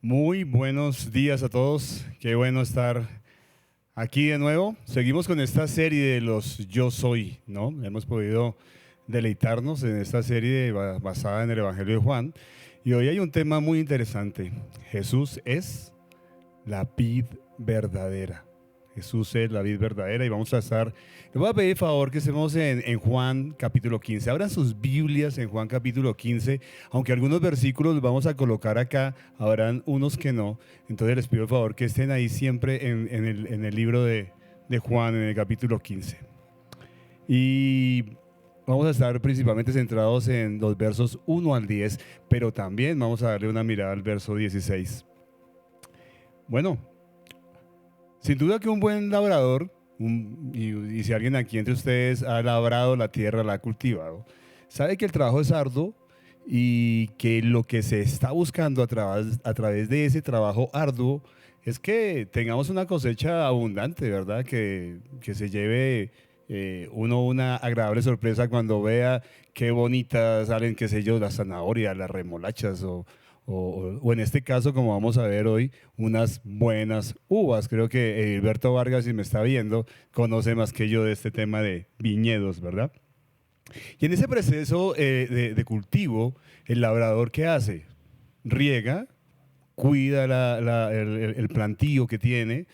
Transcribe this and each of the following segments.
Muy buenos días a todos. Qué bueno estar aquí de nuevo. Seguimos con esta serie de los Yo Soy, ¿no? Hemos podido deleitarnos en esta serie basada en el Evangelio de Juan. Y hoy hay un tema muy interesante. Jesús es la vid verdadera. Jesús es la vid verdadera y vamos a estar, les voy a pedir favor que estemos en Juan capítulo 15. Abran sus Biblias en Juan capítulo 15, aunque algunos versículos los vamos a colocar acá, habrán unos que no. Entonces les pido favor que estén ahí siempre en el libro de Juan, en el capítulo 15. Y vamos a estar principalmente centrados en los versos 1 al 10, pero también vamos a darle una mirada al verso 16. Bueno, sin duda que un buen labrador, y si alguien aquí entre ustedes ha labrado la tierra, la ha cultivado, sabe que el trabajo es arduo y que lo que se está buscando a través de ese trabajo arduo es que tengamos una cosecha abundante, ¿verdad? Que se lleve uno una agradable sorpresa cuando vea qué bonitas salen, qué sé yo, las zanahorias, las remolachas o en este caso, como vamos a ver hoy, unas buenas uvas. Creo que Hilberto Vargas, si me está viendo, conoce más que yo de este tema de viñedos, ¿verdad? Y en ese proceso de cultivo, el labrador, ¿qué hace? Riega, cuida el plantío que tiene,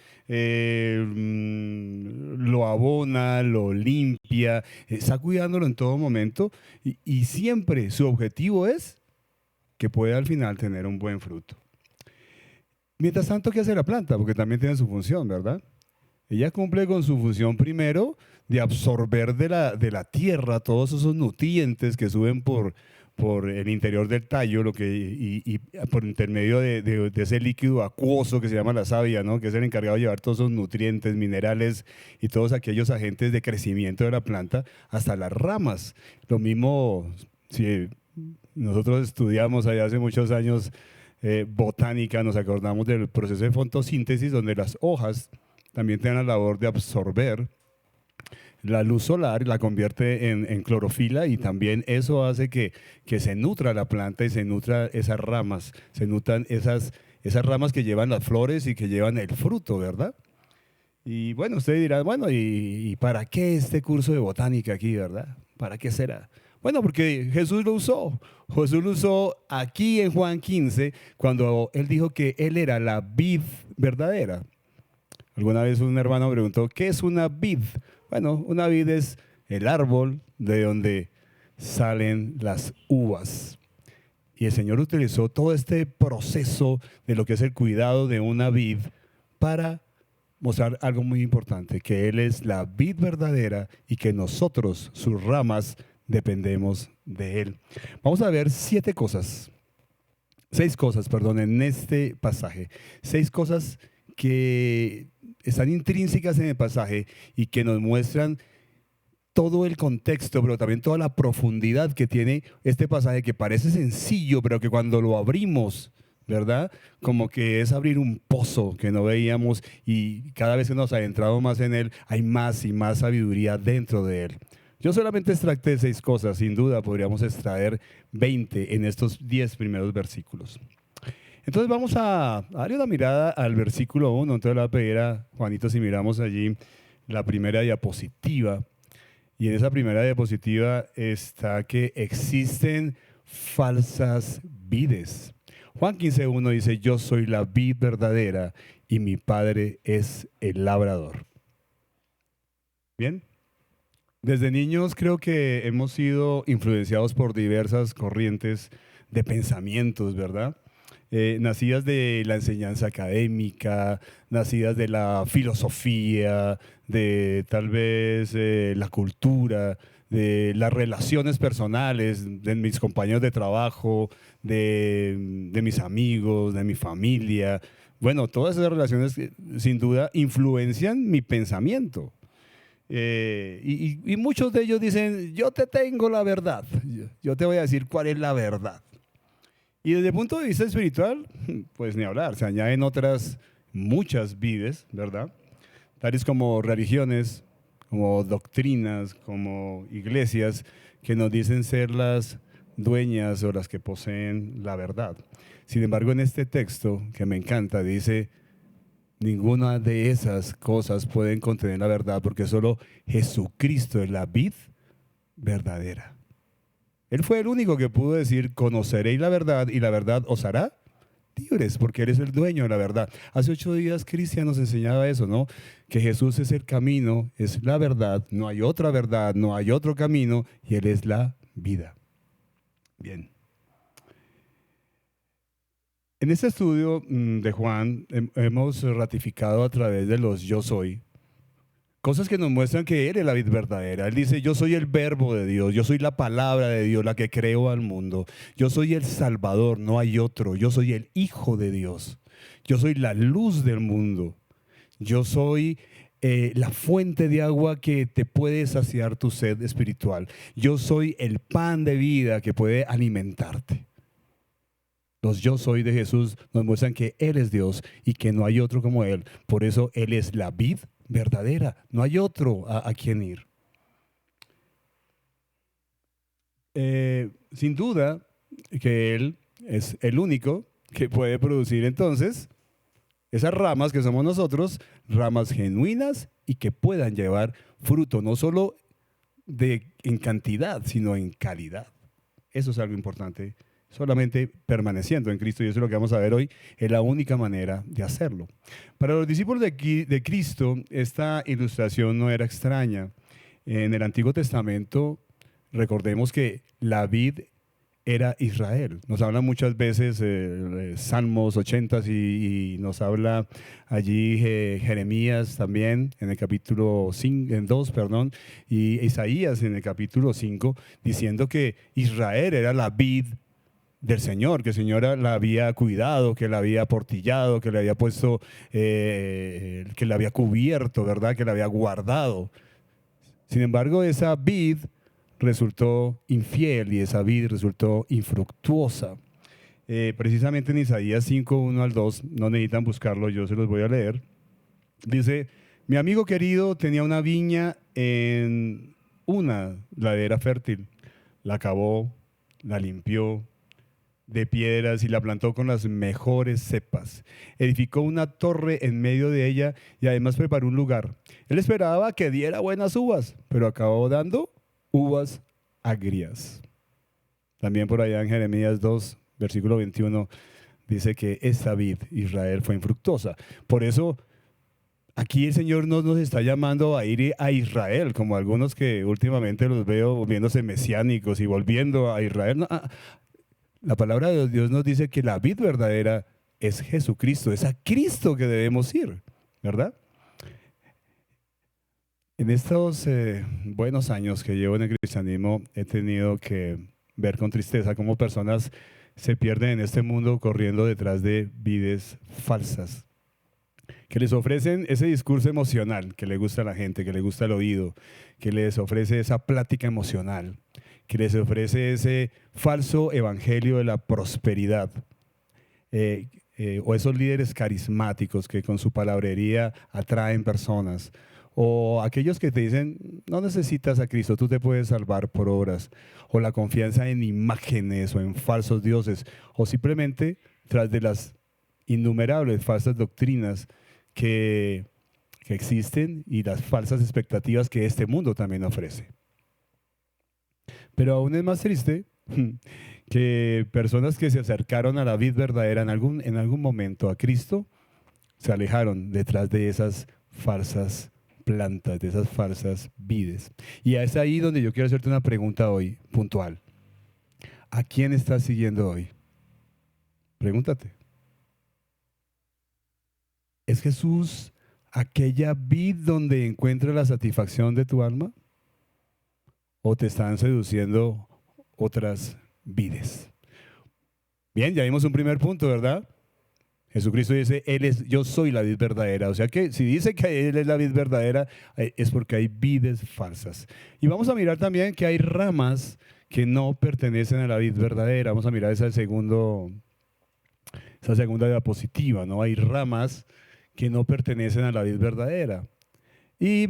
lo abona, lo limpia, está cuidándolo en todo momento y siempre su objetivo es que pueda al final tener un buen fruto. Mientras tanto, ¿qué hace la planta? Porque también tiene su función, ¿verdad? Ella cumple con su función primero de absorber de la tierra todos esos nutrientes que suben por el interior del tallo, y por intermedio de ese líquido acuoso que se llama la savia, ¿no? Que es el encargado de llevar todos esos nutrientes, minerales y todos aquellos agentes de crecimiento de la planta hasta las ramas. Lo mismo, si nosotros estudiamos allá hace muchos años botánica, nos acordamos del proceso de fotosíntesis, donde las hojas también tienen la labor de absorber la luz solar, la convierte en clorofila, y también eso hace que se nutra la planta y se nutra esas ramas, se nutran esas ramas que llevan las flores y que llevan el fruto, ¿verdad? Y bueno, usted dirá, bueno, ¿y para qué este curso de botánica aquí, verdad? ¿Para qué será? Bueno, porque Jesús lo usó. Jesús lo usó aquí en Juan 15, cuando él dijo que él era la vid verdadera. Alguna vez un hermano preguntó, ¿qué es una vid? Bueno, una vid es el árbol de donde salen las uvas. Y el Señor utilizó todo este proceso de lo que es el cuidado de una vid para mostrar algo muy importante, que Él es la vid verdadera y que nosotros, sus ramas, dependemos de Él. Vamos a ver seis cosas, en este pasaje. 6 cosas que están intrínsecas en el pasaje y que nos muestran todo el contexto, pero también toda la profundidad que tiene este pasaje, que parece sencillo, pero que cuando lo abrimos, ¿verdad? Como que es abrir un pozo que no veíamos, y cada vez que nos adentramos más en él, hay más y más sabiduría dentro de él. Yo solamente extracté 6 cosas, sin duda podríamos extraer 20 en estos 10 primeros versículos. Entonces vamos a darle una mirada al versículo 1, entonces le voy a pedir a Juanito si miramos allí la primera diapositiva. Y en esa primera diapositiva está que existen falsas vides. Juan 15:1 dice, yo soy la vid verdadera y mi padre es el labrador. Bien, desde niños creo que hemos sido influenciados por diversas corrientes de pensamientos, ¿verdad? Nacidas de la enseñanza académica, nacidas de la filosofía, de tal vez la cultura, de las relaciones personales, de mis compañeros de trabajo, de mis amigos, de mi familia. Bueno, todas esas relaciones sin duda influencian mi pensamiento. Y muchos de ellos dicen, yo te tengo la verdad, yo te voy a decir cuál es la verdad. Y desde el punto de vista espiritual, pues ni hablar, se añaden otras muchas vides, ¿verdad? Tales como religiones, como doctrinas, como iglesias que nos dicen ser las dueñas o las que poseen la verdad. Sin embargo, en este texto que me encanta, dice, ninguna de esas cosas pueden contener la verdad porque solo Jesucristo es la vid verdadera. Él fue el único que pudo decir, conoceréis la verdad y la verdad os hará libres, porque Él es el dueño de la verdad. Hace 8 días Cristian nos enseñaba eso, ¿no? Que Jesús es el camino, es la verdad, no hay otra verdad, no hay otro camino, y Él es la vida. Bien. En este estudio de Juan hemos ratificado a través de los yo soy, cosas que nos muestran que Él es la vid verdadera. Él dice, yo soy el verbo de Dios, yo soy la palabra de Dios, la que creó al mundo. Yo soy el Salvador, no hay otro. Yo soy el Hijo de Dios. Yo soy la luz del mundo. Yo soy la fuente de agua que te puede saciar tu sed espiritual. Yo soy el pan de vida que puede alimentarte. Los yo soy de Jesús nos muestran que Él es Dios y que no hay otro como Él. Por eso Él es la vid verdadera. No hay otro a quien ir. Sin duda que Él es el único que puede producir entonces esas ramas que somos nosotros, ramas genuinas y que puedan llevar fruto, no solo en cantidad, sino en calidad. Eso es algo importante. Solamente permaneciendo en Cristo, y eso es lo que vamos a ver hoy, es la única manera de hacerlo. Para los discípulos de Cristo, esta ilustración no era extraña. En el Antiguo Testamento, recordemos que la vid era Israel. Nos habla muchas veces Salmos 80 y nos habla allí Jeremías también en el capítulo 5, en 2, perdón, y Isaías en el capítulo 5, diciendo que Israel era la vid del Señor, que el Señor la había cuidado, que la había aportillado, que le había puesto, que la había cubierto, ¿verdad? Que la había guardado. Sin embargo, esa vid resultó infiel y esa vid resultó infructuosa. Precisamente en Isaías 5, 1 al 2, no necesitan buscarlo, yo se los voy a leer. Dice, mi amigo querido tenía una viña en una ladera fértil. La cavó, la limpió de piedras y la plantó con las mejores cepas. Edificó una torre en medio de ella y además preparó un lugar. Él esperaba que diera buenas uvas, pero acabó dando uvas agrias. También por allá en Jeremías 2, versículo 21, dice que esta vid, Israel, fue infructuosa. Por eso aquí el Señor no nos está llamando a ir a Israel, como algunos que últimamente los veo volviéndose mesiánicos y volviendo a Israel. No, la palabra de Dios nos dice que la vid verdadera es Jesucristo, es a Cristo que debemos ir, ¿verdad? En estos buenos años que llevo en el cristianismo, he tenido que ver con tristeza cómo personas se pierden en este mundo corriendo detrás de vides falsas, que les ofrecen ese discurso emocional que le gusta a la gente, que le gusta el oído, que les ofrece esa plática emocional, que les ofrece ese falso evangelio de la prosperidad, o esos líderes carismáticos que con su palabrería atraen personas, o aquellos que te dicen, no necesitas a Cristo, tú te puedes salvar por obras, o la confianza en imágenes o en falsos dioses, o simplemente tras de las innumerables falsas doctrinas que existen y las falsas expectativas que este mundo también ofrece. Pero aún es más triste que personas que se acercaron a la vid verdadera en algún momento a Cristo, se alejaron detrás de esas falsas plantas, de esas falsas vides. Y es ahí donde yo quiero hacerte una pregunta hoy, puntual. ¿A quién estás siguiendo hoy? Pregúntate. ¿Es Jesús aquella vid donde encuentra la satisfacción de tu alma? ¿O te están seduciendo otras vides? Bien, ya vimos un primer punto, ¿verdad? Jesucristo dice, yo soy la vid verdadera. O sea que si dice que Él es la vid verdadera, es porque hay vides falsas. Y vamos a mirar también que hay ramas que no pertenecen a la vid verdadera. Vamos a mirar esa segunda diapositiva, ¿no? Hay ramas que no pertenecen a la vid verdadera. Y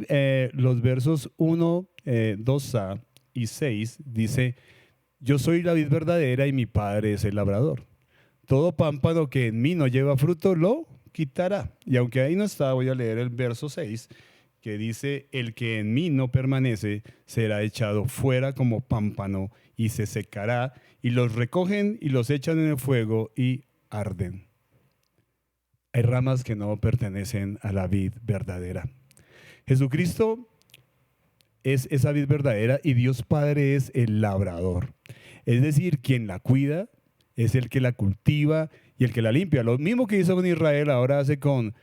los versos 1, 2a y 6 dice, yo soy la vid verdadera y mi Padre es el labrador. Todo pámpano que en mí no lleva fruto lo quitará. Y aunque ahí no está, voy a leer el verso 6, que dice, el que en mí no permanece será echado fuera como pámpano y se secará, y los recogen y los echan en el fuego y arden. Hay ramas que no pertenecen a la vid verdadera. Jesucristo es esa vid verdadera y Dios Padre es el labrador. Es decir, quien la cuida es el que la cultiva y el que la limpia. Lo mismo que hizo con Israel, ahora hace con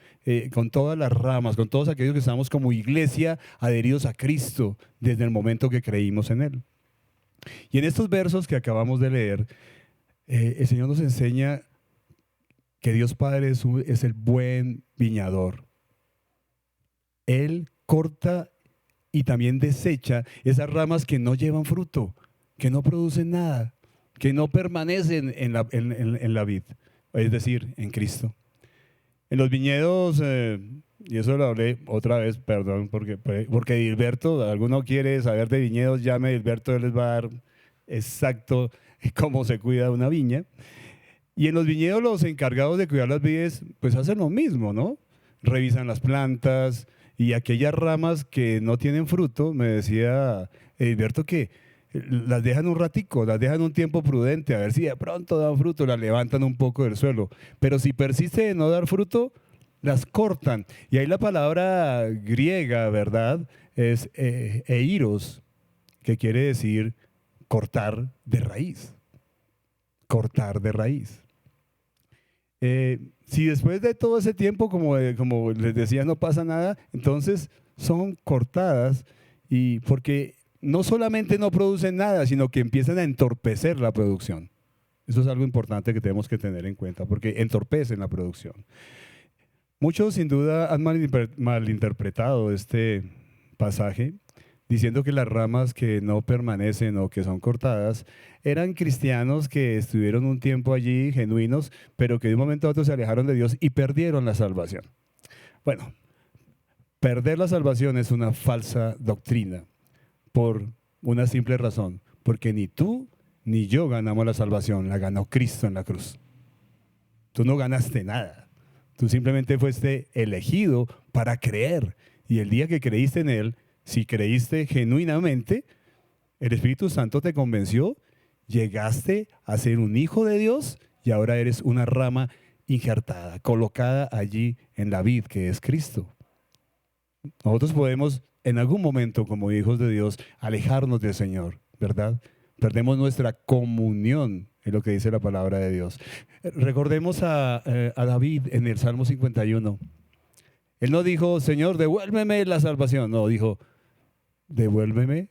todas las ramas, con todos aquellos que estamos como iglesia adheridos a Cristo desde el momento que creímos en Él. Y en estos versos que acabamos de leer, el Señor nos enseña que Dios Padre es el buen viñador. Él corta y también desecha esas ramas que no llevan fruto, que no producen nada, que no permanecen en la vid, es decir, en Cristo. En los viñedos, y eso lo hablé otra vez, perdón, porque Dilberto, alguno quiere saber de viñedos, llame a Dilberto, él les va a dar exacto cómo se cuida una viña. Y en los viñedos los encargados de cuidar las vides, pues hacen lo mismo, ¿no? Revisan las plantas y aquellas ramas que no tienen fruto, me decía Edilberto que las dejan un ratico, las dejan un tiempo prudente, a ver si de pronto dan fruto, las levantan un poco del suelo. Pero si persiste en no dar fruto, las cortan. Y ahí la palabra griega, ¿verdad? Es eiros, que quiere decir cortar de raíz. Cortar de raíz. Si después de todo ese tiempo, como les decía, no pasa nada, entonces son cortadas y porque no solamente no producen nada, sino que empiezan a entorpecer la producción. Eso es algo importante que tenemos que tener en cuenta, porque entorpecen la producción. Muchos sin duda han malinterpretado este pasaje, diciendo que las ramas que no permanecen o que son cortadas eran cristianos que estuvieron un tiempo allí genuinos, pero que de un momento a otro se alejaron de Dios y perdieron la salvación. Bueno, perder la salvación es una falsa doctrina por una simple razón, porque ni tú ni yo ganamos la salvación, la ganó Cristo en la cruz. Tú no ganaste nada, tú simplemente fuiste elegido para creer y el día que creíste en Él, si creíste genuinamente, el Espíritu Santo te convenció, llegaste a ser un hijo de Dios y ahora eres una rama injertada, colocada allí en la vid que es Cristo. Nosotros podemos en algún momento, como hijos de Dios, alejarnos del Señor, ¿verdad? Perdemos nuestra comunión, es lo que dice la palabra de Dios. Recordemos a David en el Salmo 51. Él no dijo, Señor, devuélveme la salvación. No, dijo, devuélveme,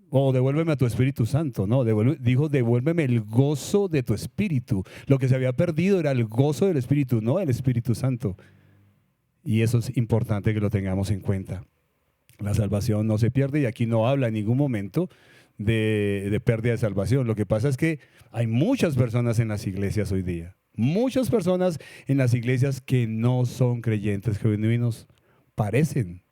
o devuélveme a tu Espíritu Santo. No, dijo, devuélveme el gozo de tu Espíritu. Lo que se había perdido era el gozo del Espíritu, no el Espíritu Santo. Y eso es importante que lo tengamos en cuenta. La salvación no se pierde y aquí no habla en ningún momento de pérdida de salvación. Lo que pasa es que hay muchas personas en las iglesias hoy día. Muchas personas en las iglesias que no son creyentes genuinos, parecen,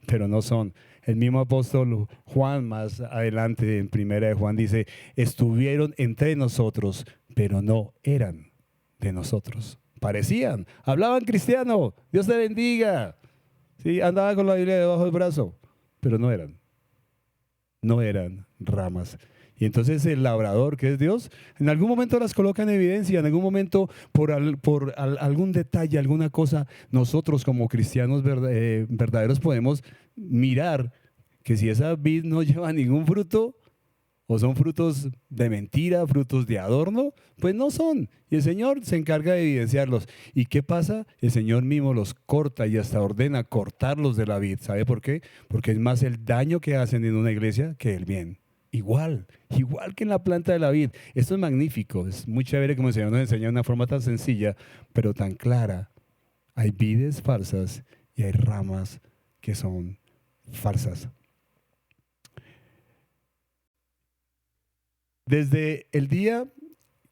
pero no son. El mismo apóstol Juan, más adelante en Primera de Juan, dice, estuvieron entre nosotros, pero no eran de nosotros. Parecían, hablaban cristiano, Dios te bendiga. Sí, andaban con la Biblia debajo del brazo, pero no eran ramas. Y entonces el labrador, que es Dios, en algún momento las coloca en evidencia, en algún momento por algún detalle, alguna cosa, nosotros como cristianos verdaderos podemos mirar que si esa vid no lleva ningún fruto, o son frutos de mentira, frutos de adorno, pues no son. Y el Señor se encarga de evidenciarlos. ¿Y qué pasa? El Señor mismo los corta y hasta ordena cortarlos de la vid. ¿Sabe por qué? Porque es más el daño que hacen en una iglesia que el bien. Igual que en la planta de la vid. Esto es magnífico, es muy chévere como el Señor nos enseña de una forma tan sencilla, pero tan clara. Hay vides falsas y hay ramas que son falsas. Desde el día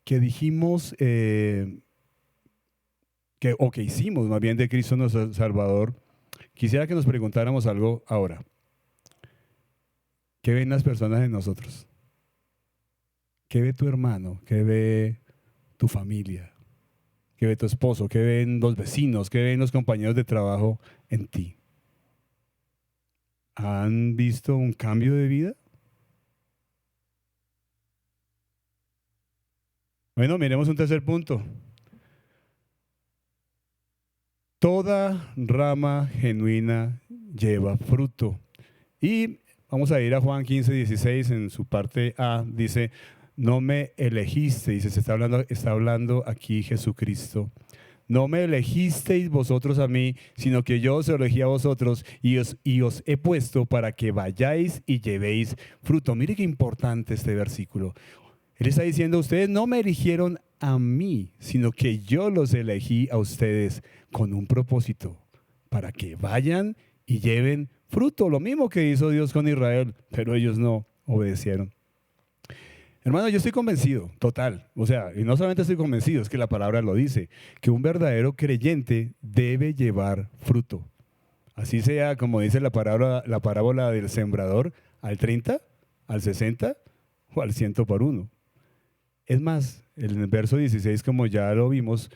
que dijimos, que hicimos más bien de Cristo nuestro Salvador, quisiera que nos preguntáramos algo ahora. ¿Qué ven las personas en nosotros? ¿Qué ve tu hermano? ¿Qué ve tu familia? ¿Qué ve tu esposo? ¿Qué ven los vecinos? ¿Qué ven los compañeros de trabajo en ti? ¿Han visto un cambio de vida? Bueno, miremos un tercer punto. Toda rama genuina lleva fruto. Y vamos a ir a Juan 15:16 en su parte A. Dice, no me elegisteis, se está hablando aquí Jesucristo. No me elegisteis vosotros a mí, sino que yo os elegí a vosotros y os he puesto para que vayáis y llevéis fruto. Mire qué importante este versículo. Él está diciendo, ustedes no me eligieron a mí, sino que yo los elegí a ustedes con un propósito, para que vayan y lleven fruto. Lo mismo que hizo Dios con Israel, pero ellos no obedecieron. Hermano, yo estoy convencido, total. O sea, y no solamente estoy convencido, es que la palabra lo dice, que un verdadero creyente debe llevar fruto. Así sea, como dice la parábola del sembrador, al 30, al 60 o al 100 por uno. Es más, en el verso 16, como ya lo vimos,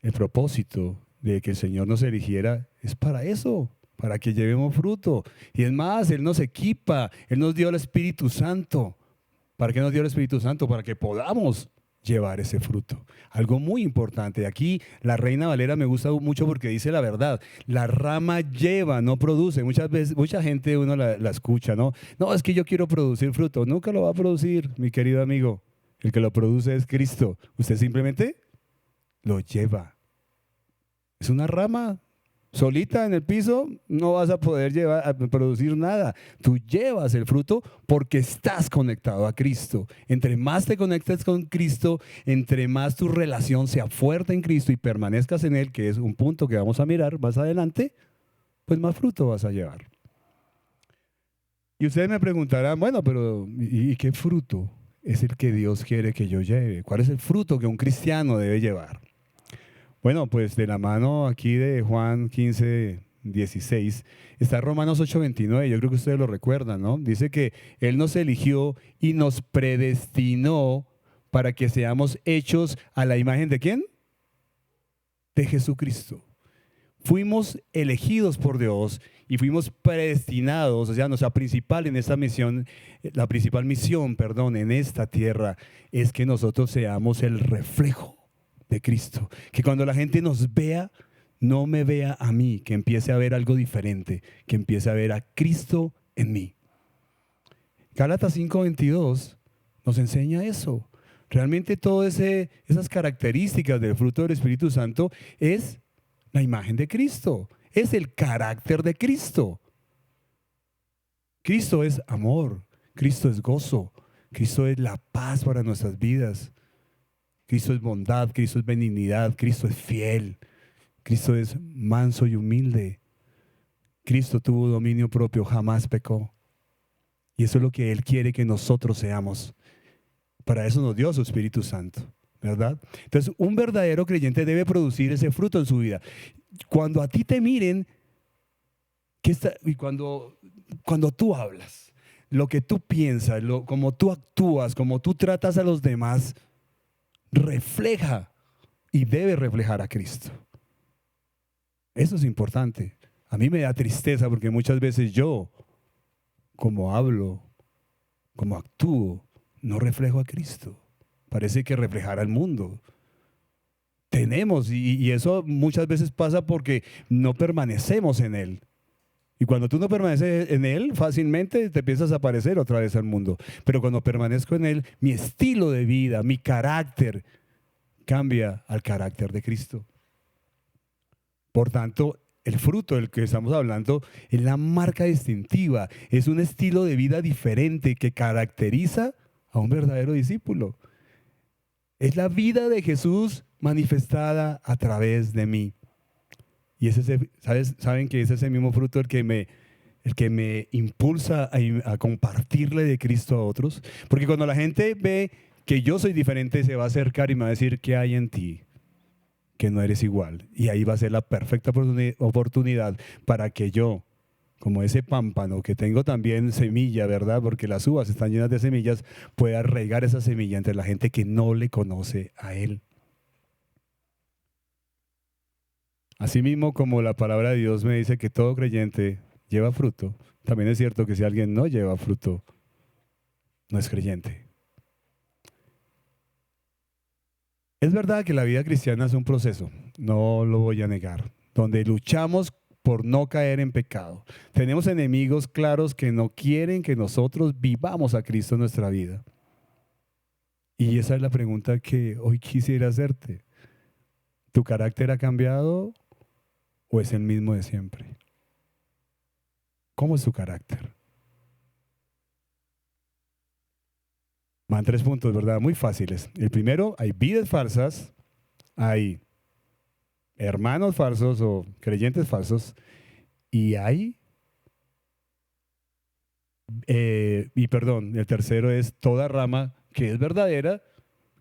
el propósito de que el Señor nos eligiera es para eso, para que llevemos fruto. Y es más, Él nos equipa, Él nos dio el Espíritu Santo. ¿Para qué nos dio el Espíritu Santo? Para que podamos llevar ese fruto. Algo muy importante. Aquí la Reina Valera me gusta mucho porque dice la verdad. La rama lleva, no produce. Muchas veces, mucha gente uno la escucha, ¿no? No, es que yo quiero producir fruto. Nunca lo va a producir, mi querido amigo. El que lo produce es Cristo. Usted simplemente lo lleva. Es una rama solita en el piso, no vas a poder producir nada. Tú llevas el fruto porque estás conectado a Cristo. Entre más te conectes con Cristo, entre más tu relación sea fuerte en Cristo y permanezcas en Él, que es un punto que vamos a mirar más adelante, pues más fruto vas a llevar. Y ustedes me preguntarán, bueno, pero ¿y qué fruto es el que Dios quiere que yo lleve? ¿Cuál es el fruto que un cristiano debe llevar? Bueno, pues de la mano aquí de Juan 15:16 está Romanos 8:29. Yo creo que ustedes lo recuerdan, ¿no? Dice que Él nos eligió y nos predestinó para que seamos hechos a la imagen ¿de quién? De Jesucristo. Fuimos elegidos por Dios y fuimos predestinados, o sea, nuestra principal en esta misión, la principal misión, perdón, en esta tierra es que nosotros seamos el reflejo de Cristo. Que cuando la gente nos vea, no me vea a mí, que empiece a ver algo diferente, que empiece a ver a Cristo en mí. Gálatas 5:22 nos enseña eso. Realmente todas esas características del fruto del Espíritu Santo es la imagen de Cristo, es el carácter de Cristo. Cristo es amor, Cristo es gozo, Cristo es la paz para nuestras vidas. Cristo es bondad, Cristo es benignidad, Cristo es fiel, Cristo es manso y humilde. Cristo tuvo dominio propio, jamás pecó. Y eso es lo que Él quiere que nosotros seamos. Para eso nos dio su Espíritu Santo, ¿verdad? Entonces, un verdadero creyente debe producir ese fruto en su vida. Cuando a ti te miren, y cuando tú hablas, lo que tú piensas, como tú actúas, como tú tratas a los demás, refleja y debe reflejar a Cristo. Eso es importante. A mí me da tristeza porque muchas veces yo, como hablo, como actúo, no reflejo a Cristo. Parece que reflejar al mundo. Tenemos, y eso muchas veces pasa porque no permanecemos en Él. Y cuando tú no permaneces en Él, fácilmente te empiezas a parecer otra vez al mundo. Pero cuando permanezco en Él, mi estilo de vida, mi carácter, cambia al carácter de Cristo. Por tanto, el fruto del que estamos hablando es la marca distintiva, es un estilo de vida diferente que caracteriza a un verdadero discípulo. Es la vida de Jesús manifestada a través de mí. Y saben que es ese mismo fruto el que me impulsa a compartirle de Cristo a otros. Porque cuando la gente ve que yo soy diferente, se va a acercar y me va a decir, ¿qué hay en ti? Que no eres igual. Y ahí va a ser la perfecta oportunidad para que yo como ese pámpano que tengo también semilla, ¿verdad? Porque las uvas están llenas de semillas, pueda regar esa semilla entre la gente que no le conoce a Él. Asimismo, como la palabra de Dios me dice que todo creyente lleva fruto, también es cierto que si alguien no lleva fruto, no es creyente. Es verdad que la vida cristiana es un proceso, no lo voy a negar, donde luchamos por no caer en pecado. Tenemos enemigos claros que no quieren que nosotros vivamos a Cristo en nuestra vida. Y esa es la pregunta que hoy quisiera hacerte. ¿Tu carácter ha cambiado o es el mismo de siempre? ¿Cómo es tu carácter? Van 3 puntos, ¿verdad? Muy fáciles. El primero, hay vidas falsas, hay hermanos falsos o creyentes falsos, y hay, el tercero es toda rama que es verdadera,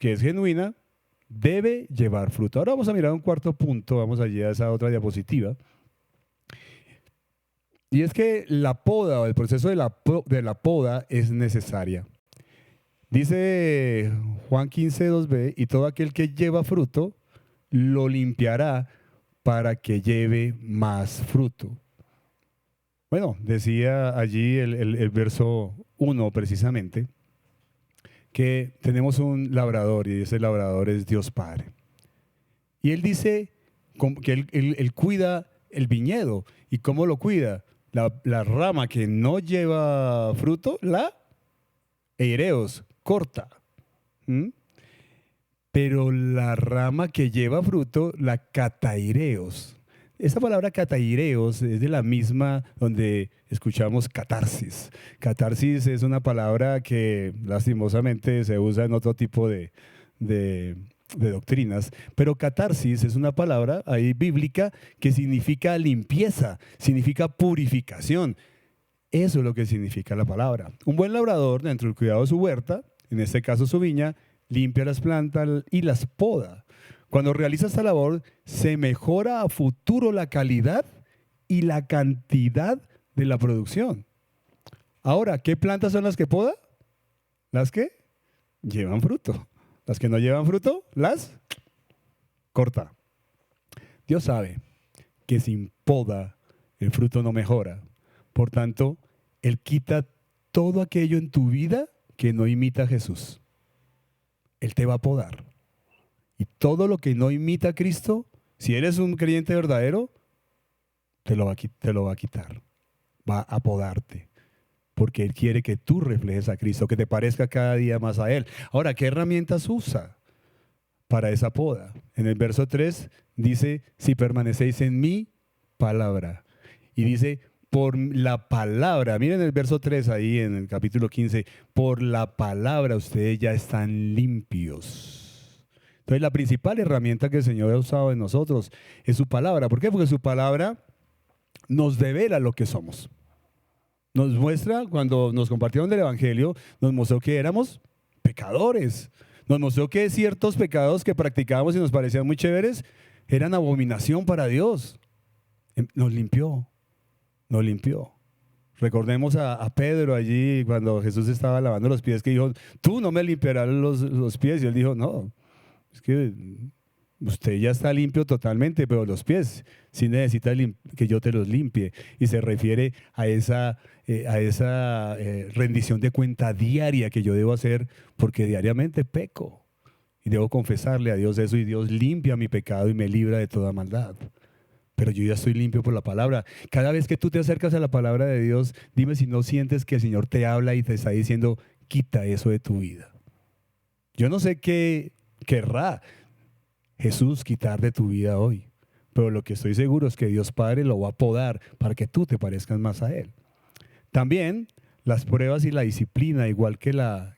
que es genuina, debe llevar fruto. Ahora vamos a mirar un cuarto punto, vamos allí a esa otra diapositiva. Y es que la poda o el proceso de la poda es necesaria. Dice Juan 15, 2b, y todo aquel que lleva fruto, lo limpiará para que lleve más fruto. Bueno, decía allí el verso 1 precisamente, que tenemos un labrador y ese labrador es Dios Padre. Y él dice que él cuida el viñedo. ¿Y cómo lo cuida? La rama que no lleva fruto, la eireos, corta. ¿Mm? Pero la rama que lleva fruto, la cataireos. Esa palabra cataireos es de la misma donde escuchamos catarsis. Catarsis es una palabra que lastimosamente se usa en otro tipo de doctrinas, pero catarsis es una palabra ahí bíblica que significa limpieza, significa purificación. Eso es lo que significa la palabra. Un buen labrador, dentro del cuidado de su huerta, en este caso su viña, limpia las plantas y las poda. Cuando realiza esta labor, se mejora a futuro la calidad y la cantidad de la producción. Ahora, ¿qué plantas son las que poda? Las que llevan fruto. Las que no llevan fruto, las corta. Dios sabe que sin poda el fruto no mejora. Por tanto, Él quita todo aquello en tu vida que no imita a Jesús. Él te va a podar. Y todo lo que no imita a Cristo, si eres un creyente verdadero, te lo va a quitar. Va a podarte. Porque Él quiere que tú reflejes a Cristo, que te parezca cada día más a Él. Ahora, ¿qué herramientas usa para esa poda? En el verso 3 dice, si permanecéis en mi palabra. Y dice, por la palabra, miren el verso 3 ahí en el capítulo 15, por la palabra ustedes ya están limpios. Entonces la principal herramienta que el Señor ha usado en nosotros es su palabra. ¿Por qué? Porque su palabra nos devela lo que somos. Nos muestra, cuando nos compartieron del Evangelio, nos mostró que éramos pecadores. Nos mostró que ciertos pecados que practicábamos y nos parecían muy chéveres eran abominación para Dios. Nos limpió. Nos limpió. Recordemos a Pedro allí cuando Jesús estaba lavando los pies, que dijo, tú no me limpiarás los pies. Y él dijo, no, es que usted ya está limpio totalmente, pero los pies sí necesita que yo te los limpie. Y se refiere a esa rendición de cuenta diaria que yo debo hacer, porque diariamente peco. Y debo confesarle a Dios eso, y Dios limpia mi pecado y me libra de toda maldad. Pero yo ya estoy limpio por la palabra. Cada vez que tú te acercas a la palabra de Dios, dime si no sientes que el Señor te habla y te está diciendo, quita eso de tu vida. Yo no sé qué querrá Jesús quitar de tu vida hoy, pero lo que estoy seguro es que Dios Padre lo va a podar para que tú te parezcas más a Él. También las pruebas y la disciplina, igual que la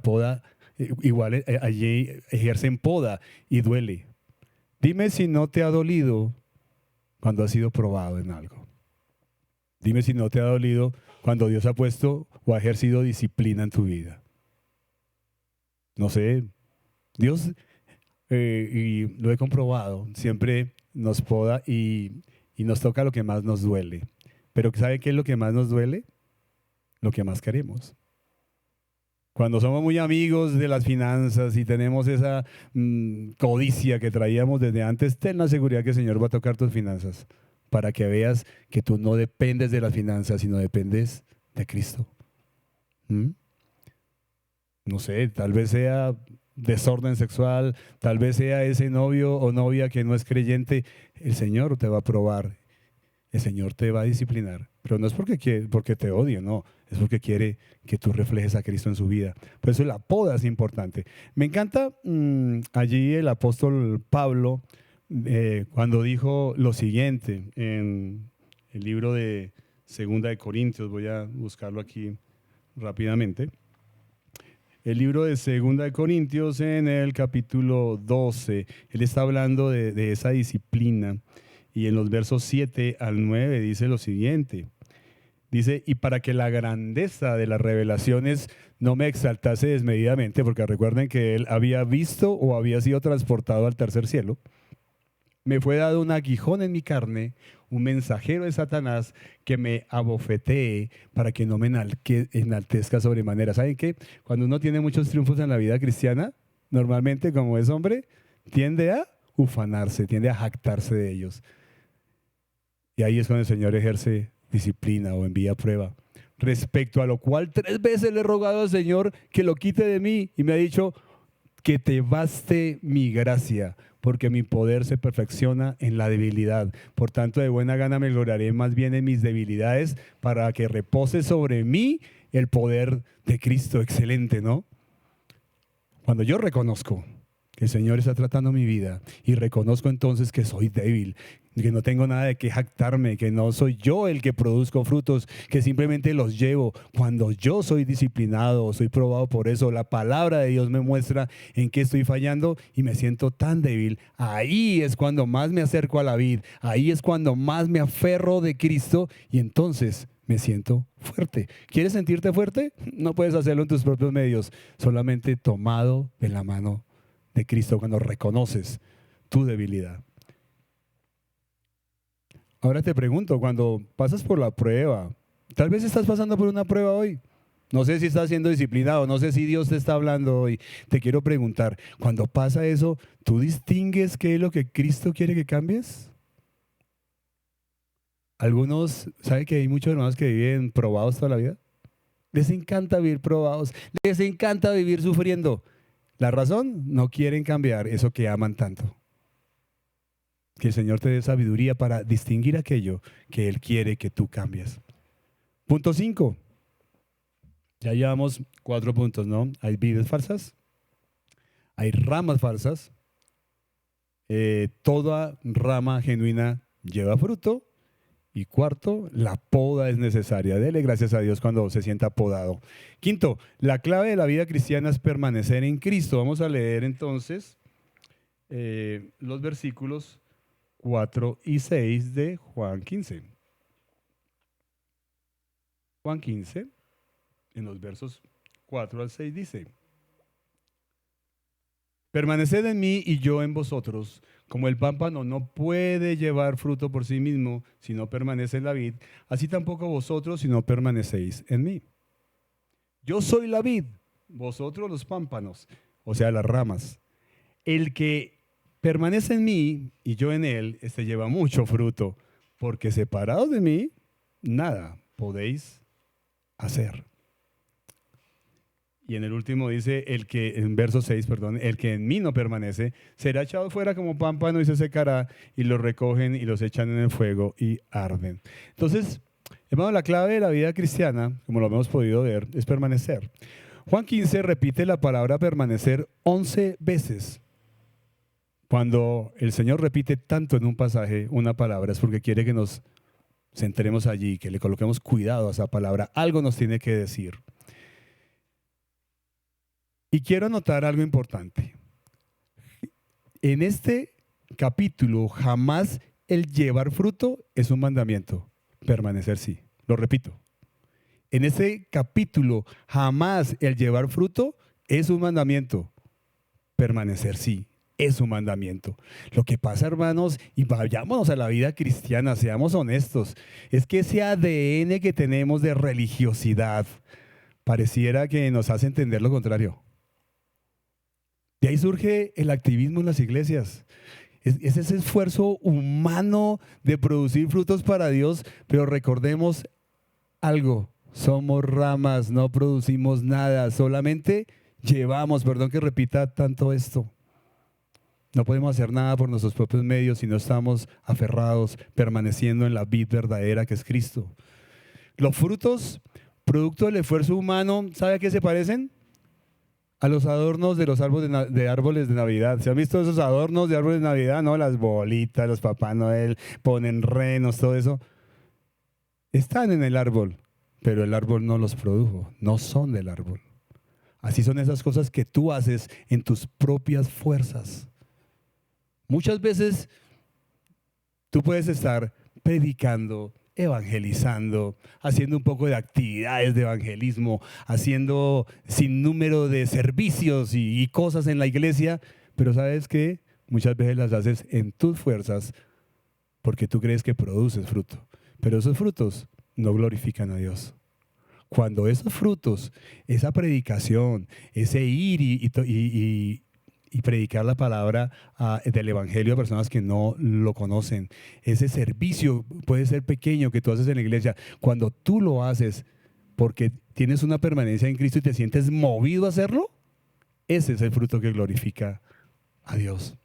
poda, igual allí ejercen poda y duele. Dime si no te ha dolido cuando has sido probado en algo. Dime si no te ha dolido cuando Dios ha puesto o ha ejercido disciplina en tu vida. No sé, Dios, y lo he comprobado, siempre nos poda y nos toca lo que más nos duele. Pero ¿sabe qué es lo que más nos duele? Lo que más queremos. Cuando somos muy amigos de las finanzas y tenemos esa codicia que traíamos desde antes, ten la seguridad que el Señor va a tocar tus finanzas para que veas que tú no dependes de las finanzas, sino dependes de Cristo. ¿Mm? No sé, tal vez sea desorden sexual, tal vez sea ese novio o novia que no es creyente. El Señor te va a probar, el Señor te va a disciplinar, pero no es porque te odia, no, es porque quiere que tú reflejes a Cristo en su vida. Por eso la poda es importante. Me encanta allí el apóstol Pablo cuando dijo lo siguiente en el libro de Segunda de Corintios, voy a buscarlo aquí rápidamente. El libro de Segunda de Corintios en el capítulo 12, él está hablando de esa disciplina y en los versos 7 al 9 dice lo siguiente. Dice, y para que la grandeza de las revelaciones no me exaltase desmedidamente, porque recuerden que él había visto o había sido transportado al tercer cielo, me fue dado un aguijón en mi carne, un mensajero de Satanás que me abofetee para que no me enaltezca sobremanera. ¿Saben qué? Cuando uno tiene muchos triunfos en la vida cristiana, normalmente como es hombre, tiende a ufanarse, tiende a jactarse de ellos. Y ahí es cuando el Señor ejerce disciplina o envía prueba. Respecto a lo cual 3 veces le he rogado al Señor que lo quite de mí y me ha dicho que te baste mi gracia, porque mi poder se perfecciona en la debilidad. Por tanto, de buena gana me gloriaré más bien en mis debilidades para que repose sobre mí el poder de Cristo. Excelente, ¿no? Cuando yo reconozco que el Señor está tratando mi vida y reconozco entonces que soy débil, que no tengo nada de qué jactarme, que no soy yo el que produzco frutos, que simplemente los llevo. Cuando yo soy disciplinado, soy probado por eso, la palabra de Dios me muestra en qué estoy fallando y me siento tan débil. Ahí es cuando más me acerco a la vid, ahí es cuando más me aferro de Cristo y entonces me siento fuerte. ¿Quieres sentirte fuerte? No puedes hacerlo en tus propios medios, solamente tomado de la mano de Cristo cuando reconoces tu debilidad. Ahora te pregunto, cuando pasas por la prueba, tal vez estás pasando por una prueba hoy. No sé si estás siendo disciplinado, no sé si Dios te está hablando hoy. Te quiero preguntar, cuando pasa eso, ¿tú distingues qué es lo que Cristo quiere que cambies? Algunos, ¿sabe que hay muchos hermanos que viven probados toda la vida? Les encanta vivir probados, les encanta vivir sufriendo. La razón, no quieren cambiar eso que aman tanto. Que el Señor te dé sabiduría para distinguir aquello que Él quiere que tú cambies. Punto 5. Ya llevamos 4 puntos, ¿no? Hay vides falsas, hay ramas falsas, toda rama genuina lleva fruto. Y cuarto, la poda es necesaria. Dele gracias a Dios cuando se sienta podado. Quinto, la clave de la vida cristiana es permanecer en Cristo. Vamos a leer entonces los versículos 4 y 6 de Juan 15. Juan 15, en los versos 4 al 6 dice: permaneced en mí y yo en vosotros. Como el pámpano no puede llevar fruto por sí mismo si no permanece en la vid, así tampoco vosotros si no permanecéis en mí. Yo soy la vid, vosotros los pámpanos, o sea, las ramas. El que permanece en mí y yo en él, este lleva mucho fruto, porque separados de mí, nada podéis hacer. Y en el último dice, en verso 6, perdón, el que en mí no permanece, será echado fuera como pámpano y se secará, y los recogen y los echan en el fuego y arden. Entonces, hermano, la clave de la vida cristiana, como lo hemos podido ver, es permanecer. Juan 15 repite la palabra permanecer 11 veces. Cuando el Señor repite tanto en un pasaje una palabra, es porque quiere que nos centremos allí, que le coloquemos cuidado a esa palabra. Algo nos tiene que decir. Y quiero anotar algo importante. En este capítulo jamás el llevar fruto es un mandamiento, permanecer sí. Lo repito. En este capítulo jamás el llevar fruto es un mandamiento, permanecer sí. es su mandamiento. Lo que pasa, hermanos, y vayámonos a la vida cristiana, seamos honestos, es que ese ADN que tenemos de religiosidad pareciera que nos hace entender lo contrario. De ahí surge el activismo en las iglesias. Es ese esfuerzo humano de producir frutos para Dios, pero recordemos algo, somos ramas, no producimos nada, solamente llevamos, perdón que repita tanto esto. No podemos hacer nada por nuestros propios medios si no estamos aferrados, permaneciendo en la vid verdadera que es Cristo. Los frutos, producto del esfuerzo humano, ¿sabe a qué se parecen? A los adornos de los árboles de Navidad. ¿Se han visto esos adornos de árboles de Navidad? ¿No? Las bolitas, los Papá Noel, ponen renos, todo eso. Están en el árbol, pero el árbol no los produjo, no son del árbol. Así son esas cosas que tú haces en tus propias fuerzas. Muchas veces tú puedes estar predicando, evangelizando, haciendo un poco de actividades de evangelismo, haciendo sin número de servicios y cosas en la iglesia, pero ¿sabes qué? Muchas veces las haces en tus fuerzas porque tú crees que produces fruto, pero esos frutos no glorifican a Dios. Cuando esos frutos, esa predicación, ese ir y predicar la palabra del evangelio a personas que no lo conocen, ese servicio puede ser pequeño que tú haces en la iglesia, cuando tú lo haces porque tienes una permanencia en Cristo y te sientes movido a hacerlo, ese es el fruto que glorifica a Dios.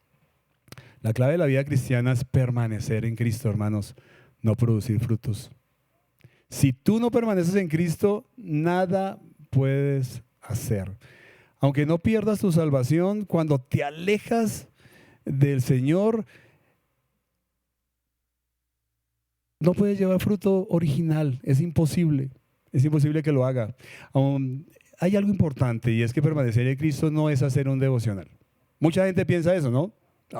La clave de la vida cristiana es permanecer en Cristo, hermanos, no producir frutos. Si tú no permaneces en Cristo, nada puedes hacer. Aunque no pierdas tu salvación, cuando te alejas del Señor, no puedes llevar fruto original. Es imposible que lo haga. Hay algo importante y es que permanecer en Cristo no es hacer un devocional. Mucha gente piensa eso, ¿no?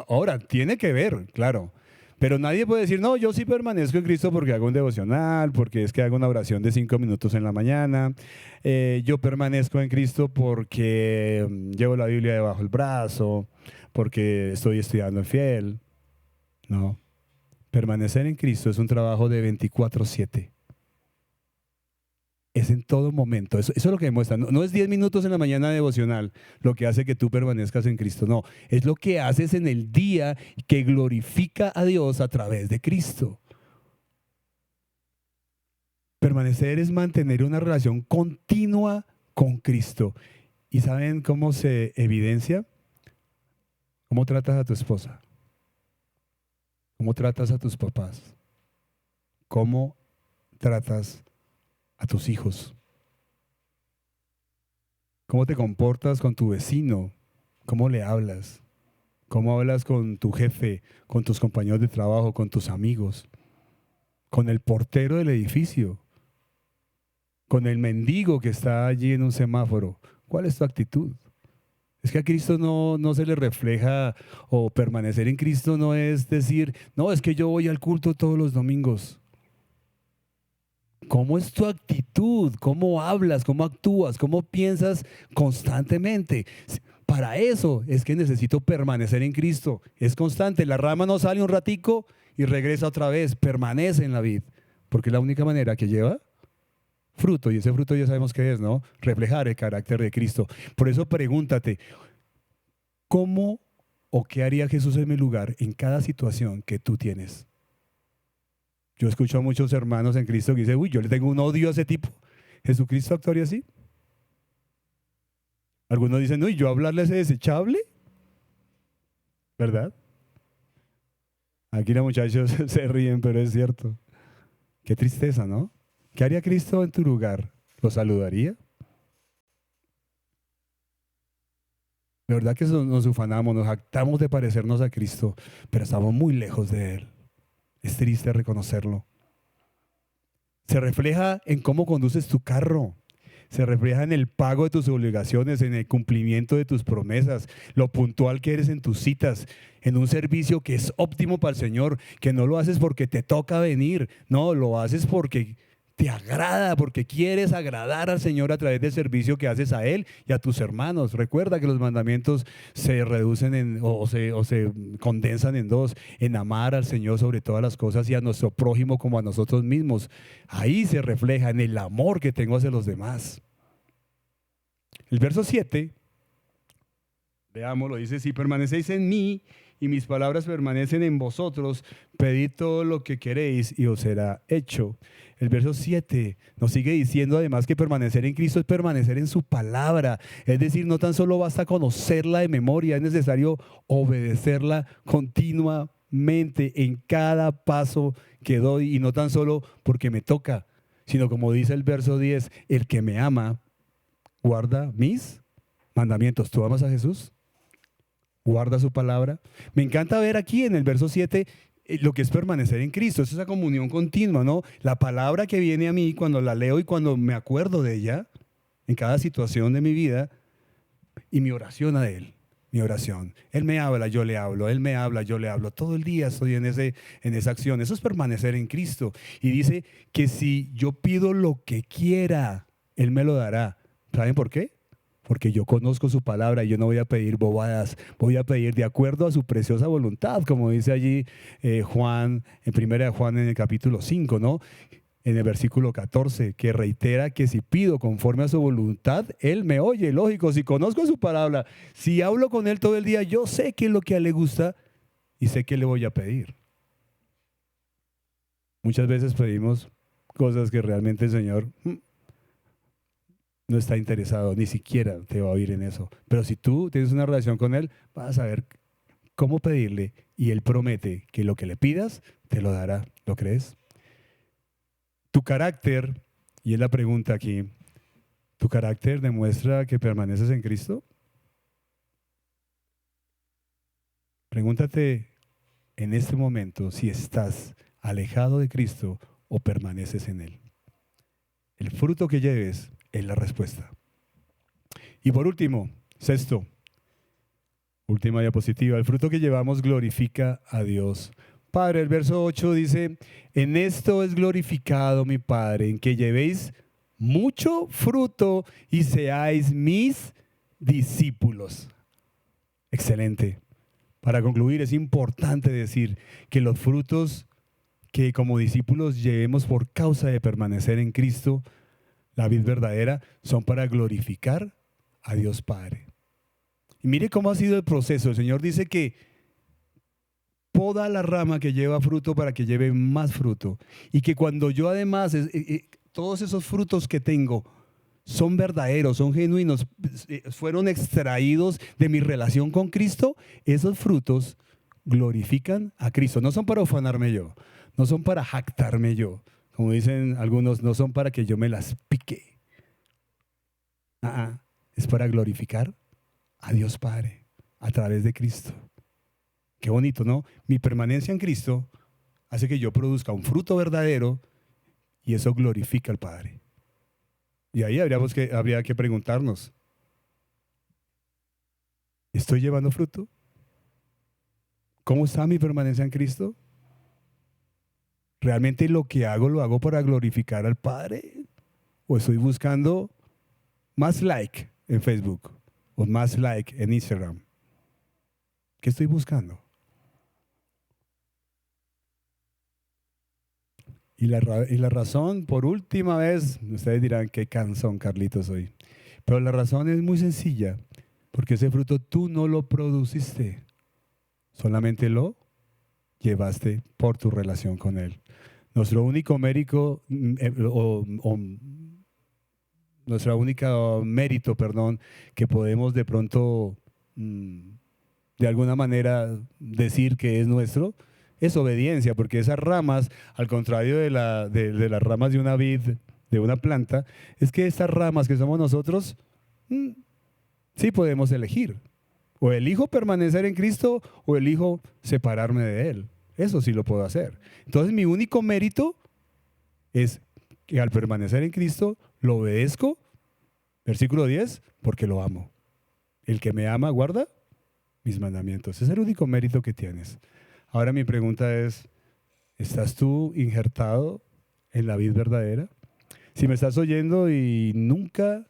Ahora, tiene que ver, claro. Pero nadie puede decir, no, yo sí permanezco en Cristo porque hago un devocional, porque es que hago una oración de 5 minutos en la mañana. Yo permanezco en Cristo porque llevo la Biblia debajo del brazo, porque estoy estudiando en fiel. No, permanecer en Cristo es un trabajo de 24/7. Es en todo momento. Eso es lo que demuestra. No es 10 minutos en la mañana devocional lo que hace que tú permanezcas en Cristo. No, es lo que haces en el día que glorifica a Dios a través de Cristo. Permanecer es mantener una relación continua con Cristo. ¿Y saben cómo se evidencia? ¿Cómo tratas a tu esposa? ¿Cómo tratas a tus papás? ¿Cómo tratas a tus hijos? ¿Cómo te comportas con tu vecino? ¿Cómo le hablas? ¿Cómo hablas con tu jefe, con tus compañeros de trabajo, con tus amigos? Con el portero del edificio, con el mendigo que está allí en un semáforo. ¿Cuál es tu actitud? Es que a Cristo no se le refleja, o permanecer en Cristo no es decir, no, es que yo voy al culto todos los domingos. ¿Cómo es tu actitud? ¿Cómo hablas? ¿Cómo actúas? ¿Cómo piensas constantemente? Para eso es que necesito permanecer en Cristo. Es constante. La rama no sale un ratico y regresa otra vez. Permanece en la vid. Porque es la única manera que lleva fruto. Y ese fruto ya sabemos qué es, ¿no? Reflejar el carácter de Cristo. Por eso pregúntate, ¿cómo o qué haría Jesús en mi lugar en cada situación que tú tienes? Yo escucho a muchos hermanos en Cristo que dicen, uy, yo le tengo un odio a ese tipo. ¿Jesucristo actuaría así? Algunos dicen, uy, yo hablarle a ese desechable, ¿verdad? Aquí los muchachos se ríen, pero es cierto. Qué tristeza, ¿no? ¿Qué haría Cristo en tu lugar? ¿Lo saludaría? De verdad que nos ufanamos, nos jactamos de parecernos a Cristo, pero estamos muy lejos de Él. Es triste reconocerlo. Se refleja en cómo conduces tu carro. Se refleja en el pago de tus obligaciones, en el cumplimiento de tus promesas, lo puntual que eres en tus citas, en un servicio que es óptimo para el Señor, que no lo haces porque te toca venir, no, lo haces porque te agrada porque quieres agradar al Señor a través del servicio que haces a Él y a tus hermanos. Recuerda que los mandamientos se reducen o se condensan en dos: en amar al Señor sobre todas las cosas y a nuestro prójimo como a nosotros mismos. Ahí se refleja en el amor que tengo hacia los demás. El verso 7, veámoslo, dice: si permanecéis en mí y mis palabras permanecen en vosotros, pedid todo lo que queréis y os será hecho. El verso 7 nos sigue diciendo además que permanecer en Cristo es permanecer en su palabra. Es decir, no tan solo basta conocerla de memoria, es necesario obedecerla continuamente en cada paso que doy, y no tan solo porque me toca, sino como dice el verso 10, el que me ama guarda mis mandamientos. ¿Tú amas a Jesús? ¿Guarda su palabra? Me encanta ver aquí en el verso 7 lo que es permanecer en Cristo. Es esa comunión continua, ¿no? La palabra que viene a mí cuando la leo y cuando me acuerdo de ella en cada situación de mi vida, y mi oración a Él. Mi oración. Él me habla, yo le hablo. Él me habla, yo le hablo. Todo el día estoy en esa acción. Eso es permanecer en Cristo. Y dice que si yo pido lo que quiera, Él me lo dará. ¿Saben por qué? Porque yo conozco su palabra y yo no voy a pedir bobadas, voy a pedir de acuerdo a su preciosa voluntad, como dice allí Juan, en primera de Juan en el capítulo 5, ¿no? En el versículo 14, que reitera que si pido conforme a su voluntad, Él me oye. Lógico, si conozco su palabra, si hablo con Él todo el día, yo sé qué es lo que a Él le gusta y sé qué le voy a pedir. Muchas veces pedimos cosas que realmente el Señor no está interesado, ni siquiera te va a oír en eso. Pero si tú tienes una relación con Él, vas a saber cómo pedirle, y Él promete que lo que le pidas, te lo dará. ¿Lo crees? Tu carácter, y es la pregunta aquí, ¿tu carácter demuestra que permaneces en Cristo? Pregúntate en este momento si estás alejado de Cristo o permaneces en Él. El fruto que lleves es la respuesta. Y por último, sexto, última diapositiva, el fruto que llevamos glorifica a Dios Padre. El verso 8 dice: en esto es glorificado mi Padre, en que llevéis mucho fruto y seáis mis discípulos. Excelente. Para concluir, es importante decir que los frutos que como discípulos llevemos por causa de permanecer en Cristo, la vid verdadera, son para glorificar a Dios Padre. Y mire cómo ha sido el proceso. El Señor dice que poda la rama que lleva fruto para que lleve más fruto. Y que cuando yo además, todos esos frutos que tengo son verdaderos, son genuinos, fueron extraídos de mi relación con Cristo, esos frutos glorifican a Cristo. No son para ufanarme yo, no son para jactarme yo. Como dicen algunos, no son para que yo me las pique. Es para glorificar a Dios Padre a través de Cristo. Qué bonito, ¿no? Mi permanencia en Cristo hace que yo produzca un fruto verdadero y eso glorifica al Padre. Y ahí habría que preguntarnos: ¿estoy llevando fruto? ¿Cómo está mi permanencia en Cristo? ¿Realmente lo que hago lo hago para glorificar al Padre? ¿O estoy buscando más like en Facebook o más like en Instagram? ¿Qué estoy buscando? Y la razón, por última vez, ustedes dirán: qué cansón, Carlitos, hoy. Pero la razón es muy sencilla, porque ese fruto tú no lo produciste, solamente lo llevaste por tu relación con Él. Nuestro único mérito, nuestra única mérito, que podemos de pronto, de alguna manera, decir que es nuestro, es obediencia, porque esas ramas, al contrario de las ramas de una vid, de una planta, es que estas ramas que somos nosotros, sí podemos elegir. O elijo permanecer en Cristo o elijo separarme de Él. Eso sí lo puedo hacer. Entonces mi único mérito es que al permanecer en Cristo lo obedezco, versículo 10, porque lo amo. El que me ama guarda mis mandamientos. Es el único mérito que tienes. Ahora mi pregunta es: ¿estás tú injertado en la vid verdadera? Si me estás oyendo y nunca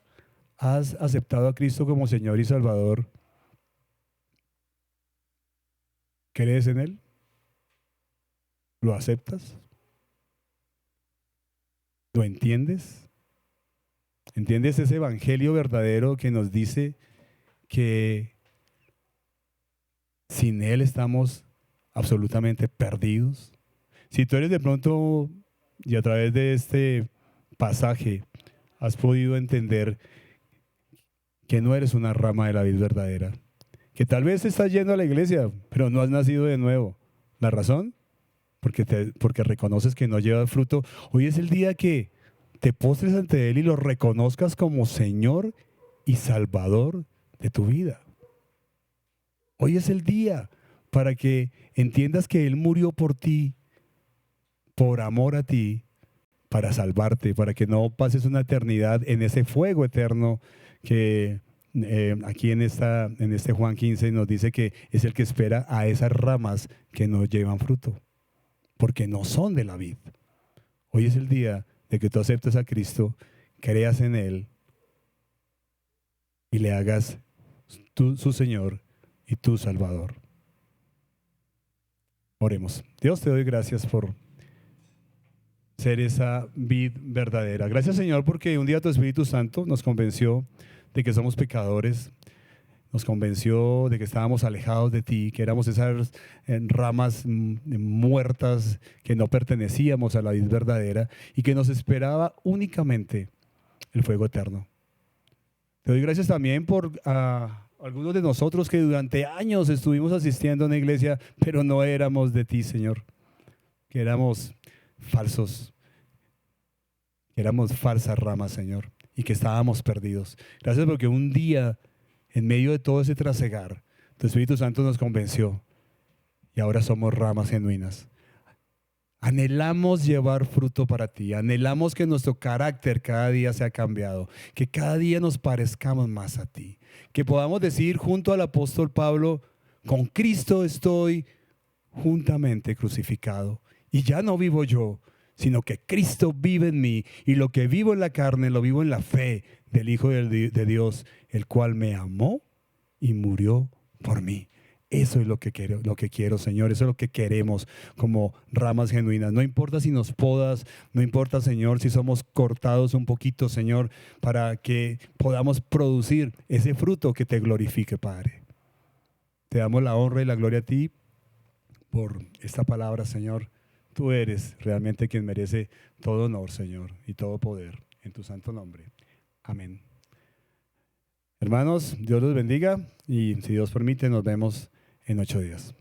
has aceptado a Cristo como Señor y Salvador, ¿crees en Él? ¿Lo aceptas? ¿Lo entiendes? ¿Entiendes ese evangelio verdadero que nos dice que sin Él estamos absolutamente perdidos? Si tú eres de pronto y a través de este pasaje has podido entender que no eres una rama de la vid verdadera, que tal vez estás yendo a la iglesia, pero no has nacido de nuevo. ¿La razón? Porque reconoces que no lleva fruto. Hoy es el día que te postres ante Él y lo reconozcas como Señor y Salvador de tu vida. Hoy es el día para que entiendas que Él murió por ti, por amor a ti, para salvarte, para que no pases una eternidad en ese fuego eterno que aquí en este Juan 15 nos dice que es el que espera a esas ramas que no llevan fruto, porque no son de la vid. Hoy es el día de que tú aceptes a Cristo, creas en Él y le hagas tú su Señor y tu Salvador. Oremos. Dios, te doy gracias por ser esa vid verdadera. Gracias, Señor, porque un día tu Espíritu Santo nos convenció de que somos pecadores, nos convenció de que estábamos alejados de ti, que éramos esas ramas muertas, que no pertenecíamos a la vid verdadera y que nos esperaba únicamente el fuego eterno. Te doy gracias también por algunos de nosotros que durante años estuvimos asistiendo a una iglesia, pero no éramos de ti, Señor, que éramos falsos, que éramos falsas ramas, Señor, y que estábamos perdidos. Gracias porque un día, en medio de todo ese trasegar, tu Espíritu Santo nos convenció y ahora somos ramas genuinas. Anhelamos llevar fruto para ti, anhelamos que nuestro carácter cada día sea cambiado, que cada día nos parezcamos más a ti, que podamos decir junto al apóstol Pablo, con Cristo estoy juntamente crucificado y ya no vivo yo, sino que Cristo vive en mí y lo que vivo en la carne lo vivo en la fe del Hijo de Dios, el cual me amó y murió por mí. Eso es lo que quiero, Señor. Eso es lo que queremos como ramas genuinas. No importa si nos podas, no importa, Señor, si somos cortados un poquito, Señor, para que podamos producir ese fruto que te glorifique, Padre. Te damos la honra y la gloria a ti por esta palabra, Señor. Tú eres realmente quien merece todo honor, Señor, y todo poder. En tu santo nombre. Amén. Hermanos, Dios los bendiga y si Dios permite, nos vemos en 8 días.